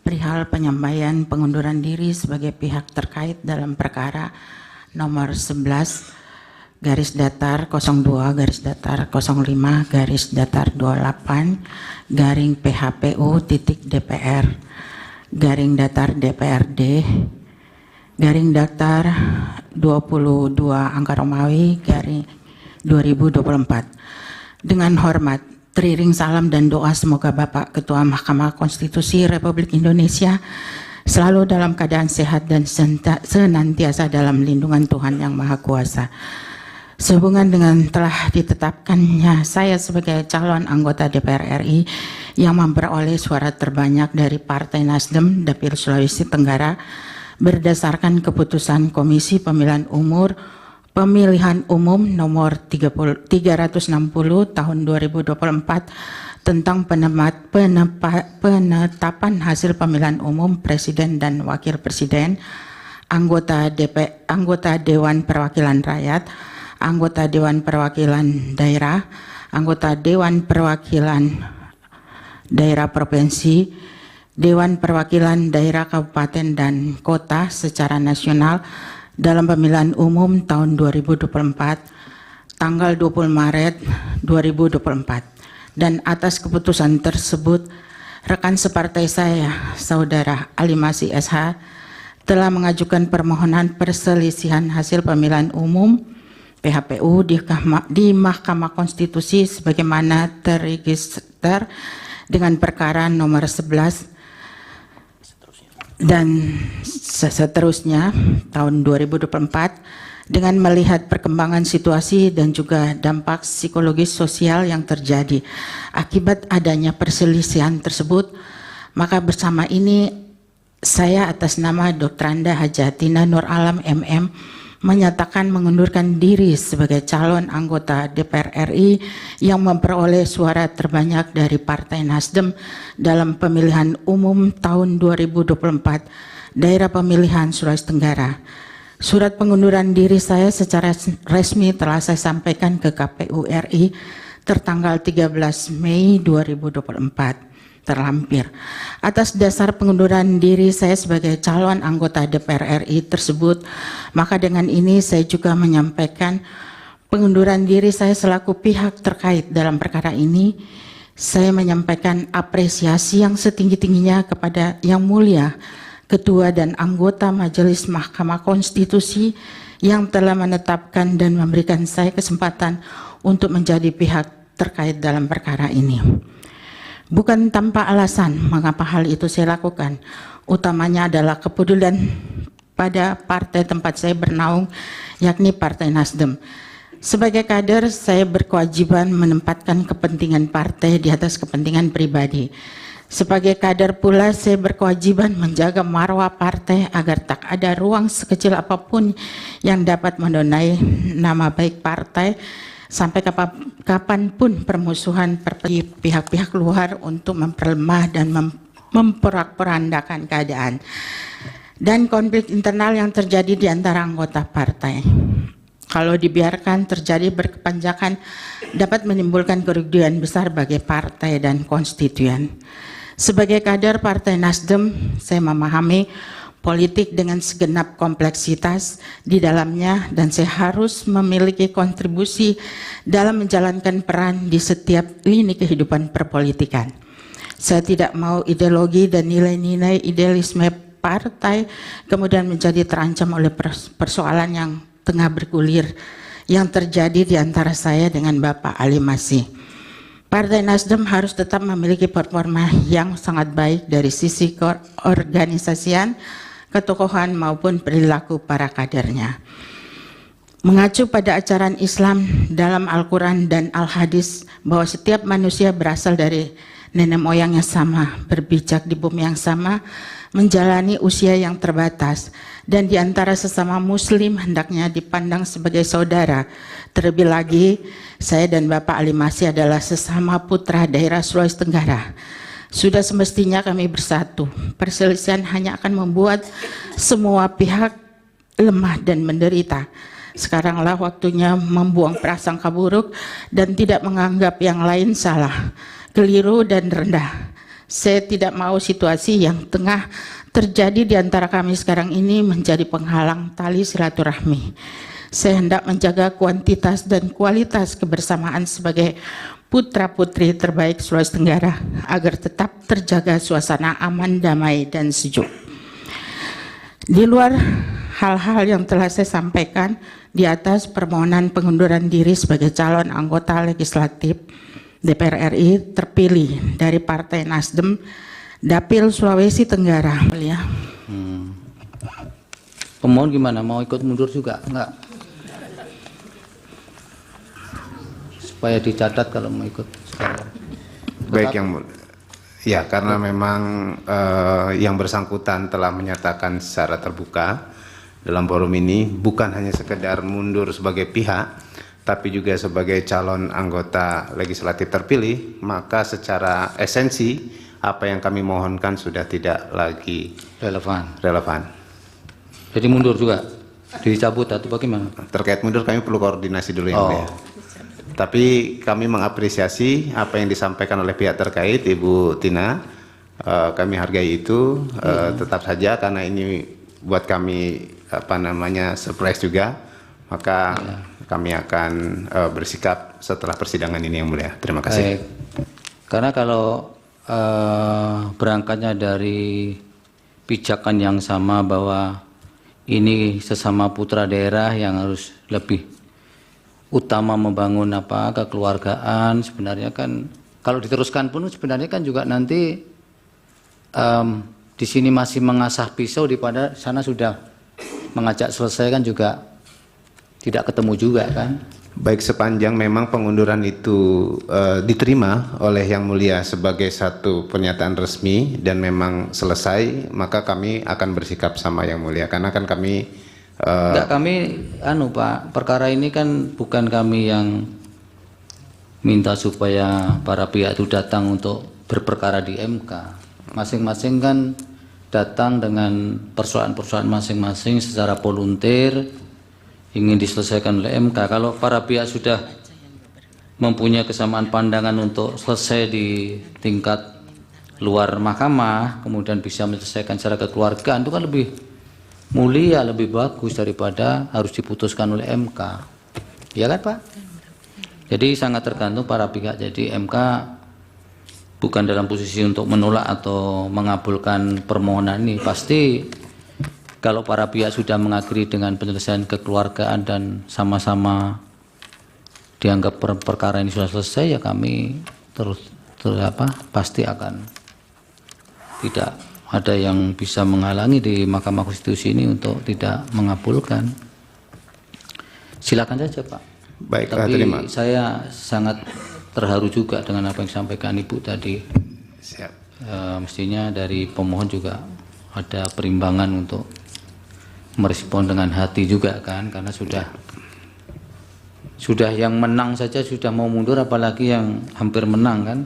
perihal penyampaian pengunduran diri sebagai pihak terkait dalam perkara nomor 11 garis datar 02 garis datar 05 garis datar 28 garing PHPU titik DPR garing datar DPRD garing datar 22 angka Romawi garing 2024. Dengan hormat, teriring salam dan doa semoga Bapak Ketua Mahkamah Konstitusi Republik Indonesia selalu dalam keadaan sehat dan senantiasa dalam lindungan Tuhan Yang Maha Kuasa. Sehubungan dengan telah ditetapkannya saya sebagai calon anggota DPR RI yang memperoleh suara terbanyak dari Partai Nasdem Dapil Sulawesi Tenggara berdasarkan keputusan Komisi Pemilihan Umum nomor 360 tahun 2024 tentang penetapan hasil pemilihan umum Presiden dan Wakil Presiden, anggota Dewan Perwakilan Rakyat, anggota Dewan Perwakilan Daerah, anggota Dewan Perwakilan Daerah Provinsi, Dewan Perwakilan Daerah Kabupaten dan Kota secara nasional dalam pemilihan umum tahun 2024 tanggal 20 Maret 2024. Dan atas keputusan tersebut, rekan separtai saya, Saudara Ali Masih SH, telah mengajukan permohonan perselisihan hasil pemilihan umum PHPU di Mahkamah Konstitusi sebagaimana terregister dengan perkara nomor 11 dan seterusnya tahun 2024 dengan melihat perkembangan situasi dan juga dampak psikologis sosial yang terjadi akibat adanya perselisihan tersebut, maka bersama ini saya atas nama Dr. Anda Hajatina Nur Alam MM menyatakan mengundurkan diri sebagai calon anggota DPR RI yang memperoleh suara terbanyak dari Partai Nasdem dalam pemilihan umum tahun 2024 daerah pemilihan Sulawesi Tenggara. Surat pengunduran diri saya secara resmi telah saya sampaikan ke KPU RI tertanggal 13 Mei 2024. Terlampir. Atas dasar pengunduran diri saya sebagai calon anggota DPR RI tersebut, maka dengan ini saya juga menyampaikan pengunduran diri saya selaku pihak terkait dalam perkara ini. Saya menyampaikan apresiasi yang setinggi-tingginya kepada Yang Mulia Ketua dan anggota Majelis Mahkamah Konstitusi yang telah menetapkan dan memberikan saya kesempatan untuk menjadi pihak terkait dalam perkara ini. Bukan tanpa alasan mengapa hal itu saya lakukan, utamanya adalah kepedulian pada partai tempat saya bernaung, yakni Partai Nasdem. Sebagai kader, saya berkewajiban menempatkan kepentingan partai di atas kepentingan pribadi. Sebagai kader pula, saya berkewajiban menjaga marwah partai agar tak ada ruang sekecil apapun yang dapat menodai nama baik partai, sampai kapanpun permusuhan pihak-pihak luar untuk memperlemah dan memporak-porandakan keadaan dan konflik internal yang terjadi di antara anggota partai. Kalau dibiarkan terjadi berkepanjangan dapat menimbulkan kerugian besar bagi partai dan konstituen. Sebagai kader Partai Nasdem, saya memahami politik dengan segenap kompleksitas di dalamnya dan saya harus memiliki kontribusi dalam menjalankan peran di setiap lini kehidupan perpolitikan. Saya tidak mau ideologi dan nilai-nilai idealisme partai kemudian menjadi terancam oleh persoalan yang tengah bergulir yang terjadi di antara saya dengan Bapak Ali Masih. Partai Nasdem harus tetap memiliki performa yang sangat baik dari sisi keorganisasian, ketokohan maupun perilaku para kadernya. Mengacu pada ajaran Islam dalam Al-Quran dan Al-Hadis bahwa setiap manusia berasal dari nenek moyang yang sama, berbijak di bumi yang sama, menjalani usia yang terbatas, dan di antara sesama muslim hendaknya dipandang sebagai saudara. Terlebih lagi, saya dan Bapak Ali Masih adalah sesama putra daerah Sulawesi Tenggara. Sudah semestinya kami bersatu. Perselisihan hanya akan membuat semua pihak lemah dan menderita. Sekaranglah waktunya membuang prasangka buruk dan tidak menganggap yang lain salah, keliru dan rendah. Saya tidak mau situasi yang tengah terjadi di antara kami sekarang ini menjadi penghalang tali silaturahmi. Saya hendak menjaga kuantitas dan kualitas kebersamaan sebagai putra-putri terbaik Sulawesi Tenggara agar tetap terjaga suasana aman, damai, dan sejuk. Di luar hal-hal yang telah saya sampaikan di atas, permohonan pengunduran diri sebagai calon anggota legislatif DPR RI terpilih dari Partai Nasdem Dapil Sulawesi Tenggara. Ya. Pemohon gimana? Mau ikut mundur juga? Enggak? Supaya dicatat kalau mau ikut sekarang. Baik, yang ya, karena memang yang bersangkutan telah menyatakan secara terbuka dalam forum ini bukan hanya sekedar mundur sebagai pihak, tapi juga sebagai calon anggota legislatif terpilih, maka secara esensi apa yang kami mohonkan sudah tidak lagi relevan. Jadi mundur juga? Dicabut atau bagaimana? Terkait mundur kami perlu koordinasi dulu yang mulia. Tapi kami mengapresiasi apa yang disampaikan oleh pihak terkait, Ibu Tina. Kami hargai itu. Tetap saja karena ini buat kami surprise juga. Maka kami akan bersikap setelah persidangan ini yang mulia. Terima kasih. Baik. Karena kalau berangkatnya dari pijakan yang sama bahwa ini sesama putra daerah yang harus lebih utama membangun kekeluargaan, sebenarnya kan kalau diteruskan pun sebenarnya kan juga nanti di sini masih mengasah pisau, daripada sana sudah mengajak selesai kan juga tidak ketemu juga kan. Baik, sepanjang memang pengunduran itu diterima oleh Yang Mulia sebagai satu pernyataan resmi dan memang selesai, maka kami akan bersikap sama Yang Mulia, karena kan kami enggak, kami Pak, perkara ini kan bukan kami yang minta supaya para pihak itu datang untuk berperkara di MK. Masing-masing kan datang dengan persoalan-persoalan masing-masing secara volunteer, ingin diselesaikan oleh MK. Kalau para pihak sudah mempunyai kesamaan pandangan untuk selesai di tingkat luar mahkamah, kemudian bisa menyelesaikan secara kekeluargaan, itu kan lebih mulia, lebih bagus daripada harus diputuskan oleh MK. Ya kan Pak? Jadi sangat tergantung para pihak. Jadi MK bukan dalam posisi untuk menolak atau mengabulkan permohonan ini. Pasti kalau para pihak sudah mengakhiri dengan penyelesaian kekeluargaan dan sama-sama dianggap perkara ini sudah selesai, ya kami pasti akan tidak ada yang bisa menghalangi di Mahkamah Konstitusi ini untuk tidak mengabulkan. Silakan saja Pak. Baik, tapi terima. Saya sangat terharu juga dengan apa yang disampaikan Ibu tadi. Siap. Mestinya dari pemohon juga ada perimbangan untuk merespon dengan hati juga kan, karena sudah yang menang saja sudah mau mundur, apalagi yang hampir menang kan.